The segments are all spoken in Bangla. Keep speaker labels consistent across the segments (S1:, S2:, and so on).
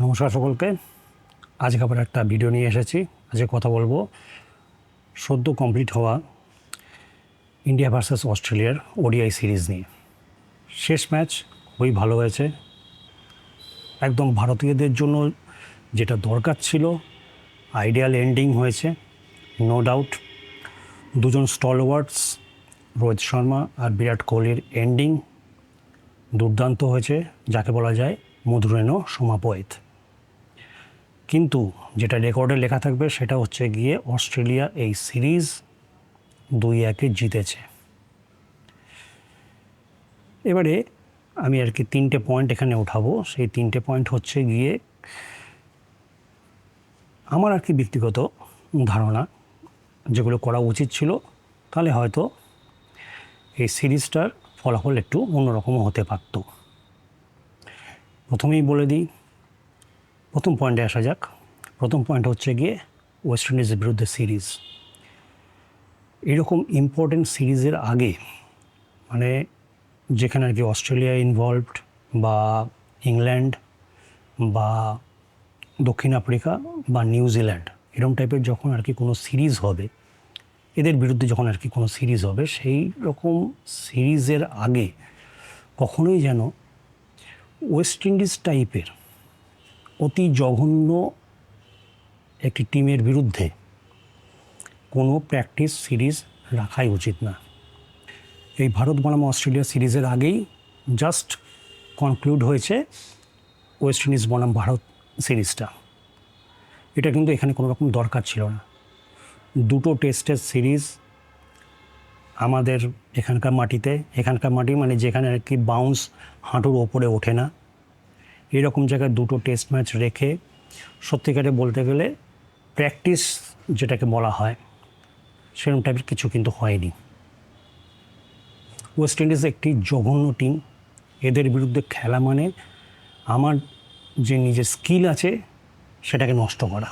S1: নমস্কার সকলকে। আজকে আবার একটা ভিডিও নিয়ে এসেছি। আজকে কথা বলবো সদ্য কমপ্লিট হওয়া ইন্ডিয়া ভার্সেস অস্ট্রেলিয়ার ওডিআই সিরিজ নিয়ে। শেষ ম্যাচ খুবই ভালো হয়েছে, একদম ভারতীয়দের জন্য যেটা দরকার ছিল আইডিয়াল এন্ডিং হয়েছে, নো ডাউট। দুজন স্টলওয়ার্ডস রোহিত শর্মা আর বিরাট কোহলির এন্ডিং দুর্দান্ত হয়েছে, যাকে বলা যায় মধুরেণ সমাপয়েত। কিন্তু যেটা রেকর্ডে লেখা থাকবে সেটা হচ্ছে গিয়ে অস্ট্রেলিয়া এই সিরিজ 2-1 জিতেছে। এবারে আমি আর কি 3টে পয়েন্ট এখানে উঠাবো। সেই 3টে পয়েন্ট হচ্ছে গিয়ে আমার আর কি ব্যক্তিগত ধারণা, যেগুলো করা উচিত ছিল, তাহলে হয়তো এই সিরিজটার ফলাফল একটু অন্যরকমও হতে পারত। প্রথমেই বলে দিই, প্রথম পয়েন্টে আসা যাক। প্রথম পয়েন্ট হচ্ছে গিয়ে ওয়েস্ট ইন্ডিজের বিরুদ্ধে সিরিজ। এরকম ইম্পর্টেন্ট সিরিজের আগে, মানে যেখানে আর কি অস্ট্রেলিয়া ইনভলভড বা ইংল্যান্ড বা দক্ষিণ আফ্রিকা বা নিউজিল্যান্ড, এরকম টাইপের যখন আর কি কোনো সিরিজ হবে, এদের বিরুদ্ধে যখন আর কি কোনো সিরিজ হবে, সেই রকম সিরিজের আগে কখনোই যেন ওয়েস্ট ইন্ডিজ টাইপের অতি জঘন্য একটি টিমের বিরুদ্ধে কোনো প্র্যাকটিস সিরিজ রাখাই উচিত না। এই ভারত বনাম অস্ট্রেলিয়া সিরিজের আগেই জাস্ট কনক্লুড হয়েছে ওয়েস্ট ইন্ডিজ বনাম ভারত সিরিজটা। এটা কিন্তু এখানে কোনো রকম দরকার ছিল না। দুটো টেস্টের সিরিজ আমাদের এখানকার মাটি মানে যেখানে আর কি বাউন্স হাঁটুর ওপরে ওঠে না, এরকম জায়গায় দুটো টেস্ট ম্যাচ রেখে সত্যিকারে বলতে গেলে প্র্যাকটিস যেটাকে বলা হয় সেরকম টাইপের কিছু কিন্তু হয়নি। ওয়েস্ট ইন্ডিজ একটি জঘন্য টিম। এদের বিরুদ্ধে খেলা মানে আমার যে নিজের স্কিল আছে সেটাকে নষ্ট করা।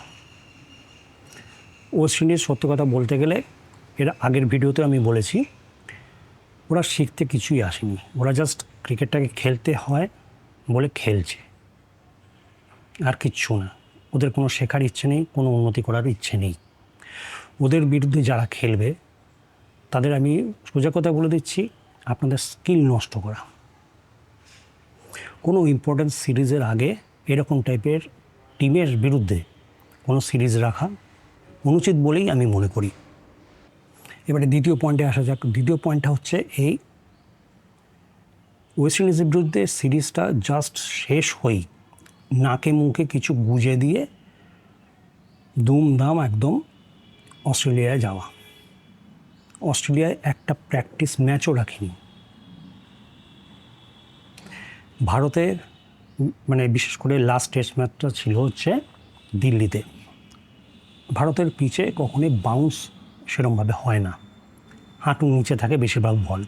S1: ওয়েস্ট ইন্ডিজ সত্যি কথা বলতে গেলে, এর আগের ভিডিওতে আমি বলেছি, ওরা শিখতে কিছুই আসেনি। ওরা জাস্ট ক্রিকেটটাকে খেলতে হয় বলে খেলছে, আর কিচ্ছু না। ওদের কোনো শেখার ইচ্ছে নেই, কোনো উন্নতি করার ইচ্ছে নেই। ওদের বিরুদ্ধে যারা খেলবে তাদের আমি সোজা কথা বলে দিচ্ছি, আপনাদের স্কিল নষ্ট করা। কোনো ইম্পর্ট্যান্ট সিরিজের আগে এরকম টাইপের টিমের বিরুদ্ধে কোনো সিরিজ রাখা অনুচিত বলেই আমি মনে করি। এবারে দ্বিতীয় পয়েন্টে আসা যাক। দ্বিতীয় পয়েন্টটা হচ্ছে এই, ওয়েস্ট ইন্ডিজের বিরুদ্ধে সিরিজটা জাস্ট শেষ হয়েই নাকে মুখে কিছু গুঁজে দিয়ে দুমদাম একদম অস্ট্রেলিয়ায় যাওয়া। অস্ট্রেলিয়ায় একটা প্র্যাকটিস ম্যাচও রাখিনি। ভারতে মানে বিশেষ করে লাস্ট টেস্ট ম্যাচটা ছিল হচ্ছে দিল্লিতে। ভারতের পিচে কখনোই বাউন্স সেরমভাবে হয় না, হাঁটু নিচে থাকে বেশিরভাগ বল।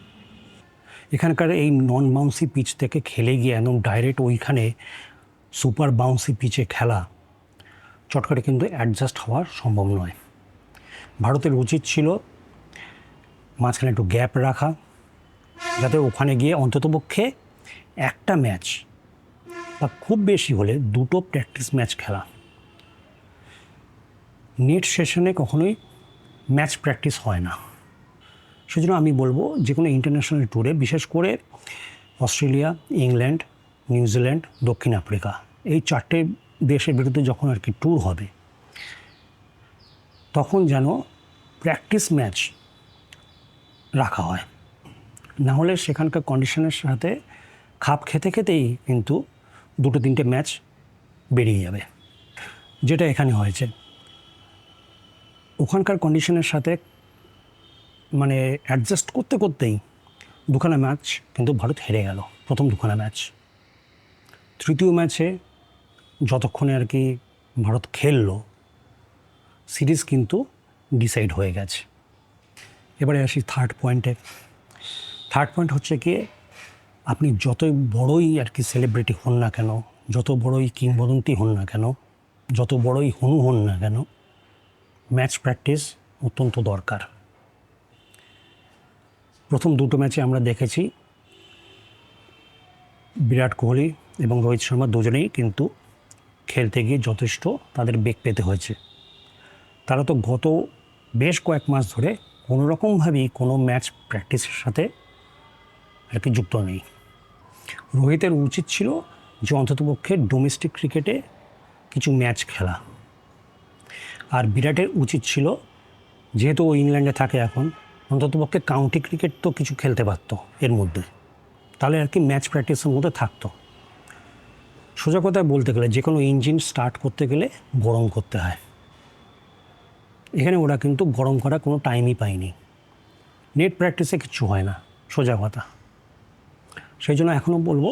S1: এখানকার এই নন বাউন্সি পিচ থেকে খেলে গিয়ে একদম ডাইরেক্ট ওইখানে সুপার বাউন্সি পিচে খেলা চটকারে কিন্তু অ্যাডজাস্ট হওয়া সম্ভব নয়। ভারতের উচিত ছিল মাঝখানে একটু গ্যাপ রাখা, যাতে ওখানে গিয়ে অন্ততপক্ষে একটা ম্যাচ বা খুব বেশি হলে দুটো প্র্যাকটিস ম্যাচ খেলা। নেট সেশনে কখনোই ম্যাচ প্র্যাকটিস হয় না। সেজন্য আমি বলবো যে কোনো ইন্টারন্যাশনাল ট্যুরে, বিশেষ করে অস্ট্রেলিয়া, ইংল্যান্ড, নিউজিল্যান্ড, দক্ষিণ আফ্রিকা, এই 4টে দেশের বিরুদ্ধে যখন আর কি ট্যুর হবে, তখন যেন প্র্যাকটিস ম্যাচ রাখা হয়। না হলে সেখানকার কন্ডিশনের সাথে খাপ খেতে খেতেই কিন্তু 2-3টে ম্যাচ বেরিয়ে যাবে, যেটা এখানে হয়েছে। ওখানকার কন্ডিশনের সাথে মানে অ্যাডজাস্ট করতে করতেই দুখানা ম্যাচ কিন্তু ভারত হেরে গেল, প্রথম দুখানা ম্যাচ। তৃতীয় ম্যাচে যতক্ষণে আর কি ভারত খেললো, সিরিজ কিন্তু ডিসাইড হয়ে গেছে। এবারে আসি থার্ড পয়েন্টে। থার্ড পয়েন্ট হচ্ছে কি, আপনি যতই বড়ই আর কি সেলিব্রিটি হন না কেন, যত বড়ই কিংবদন্তি হন না কেন, যত বড়ই হনু হন না কেন, ম্যাচ প্র্যাকটিস অত্যন্ত দরকার। প্রথম দুটো ম্যাচে আমরা দেখেছি বিরাট কোহলি এবং রোহিত শর্মা দুজনেই কিন্তু খেলতে গিয়ে যথেষ্ট তাদের বেগ পেতে হয়েছে। তারা তো গত বেশ কয়েক মাস ধরে কোনো রকমভাবেই কোনো ম্যাচ প্র্যাকটিসের সাথে আর কি যুক্ত নেই। রোহিতের উচিত ছিল যে অন্ততপক্ষে ডোমেস্টিক ক্রিকেটে কিছু ম্যাচ খেলা, আর বিরাটের উচিত ছিল, যেহেতু ও ইংল্যান্ডে থাকে এখন, অন্ততপক্ষে কাউন্টি ক্রিকেট তো কিছু খেলতে পারতো এর মধ্যে, তাহলে আর কি ম্যাচ প্র্যাকটিসের মধ্যে থাকতো। সোজা কথায় বলতে গেলে যে কোনো ইঞ্জিন স্টার্ট করতে গেলে গরম করতে হয়। এখানে ওরা কিন্তু গরম করার কোনো টাইমই পায়নি। নেট প্র্যাকটিসে কিচ্ছু হয় না, সোজা কথা। সেই জন্য এখনও বলবো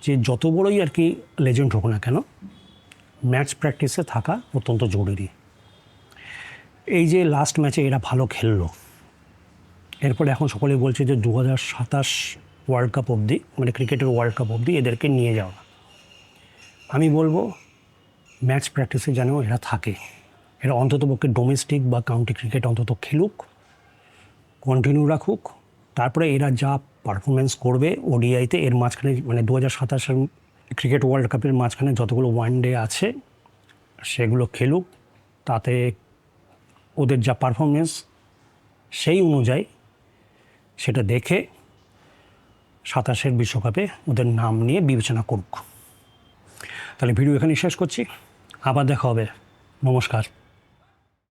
S1: যে যত বড়ই আর কি লেজেন্ড হোক না কেন, ম্যাচ প্র্যাকটিসে থাকা অত্যন্ত জরুরি। এই যে লাস্ট ম্যাচে এরা ভালো খেললো, এরপরে এখন সকলেই বলছে যে 2027 ওয়ার্ল্ড কাপ অবধি, মানে ক্রিকেটের ওয়ার্ল্ড কাপ অবধি এদেরকে নিয়ে যাওয়া। আমি বলবো ম্যাচ প্র্যাকটিসে যেন এরা থাকে, এরা অন্ততপক্ষে ডোমেস্টিক বা কাউন্টি ক্রিকেট অন্তত খেলুক, কন্টিনিউ রাখুক। তারপরে এরা যা পারফরমেন্স করবে ওডিআইতে, এর মাঝখানে মানে 2027 ক্রিকেট ওয়ার্ল্ড কাপের মাঝখানে যতগুলো ওয়ানডে আছে সেগুলো খেলুক। তাতে ওদের যা পারফরমেন্স সেই অনুযায়ী সেটা দেখে 27 বিশ্বকাপে ওদের নাম নিয়ে বিবেচনা করুক। তাহলে ভিডিও এখানেই শেষ করছি, আবার দেখা হবে। নমস্কার।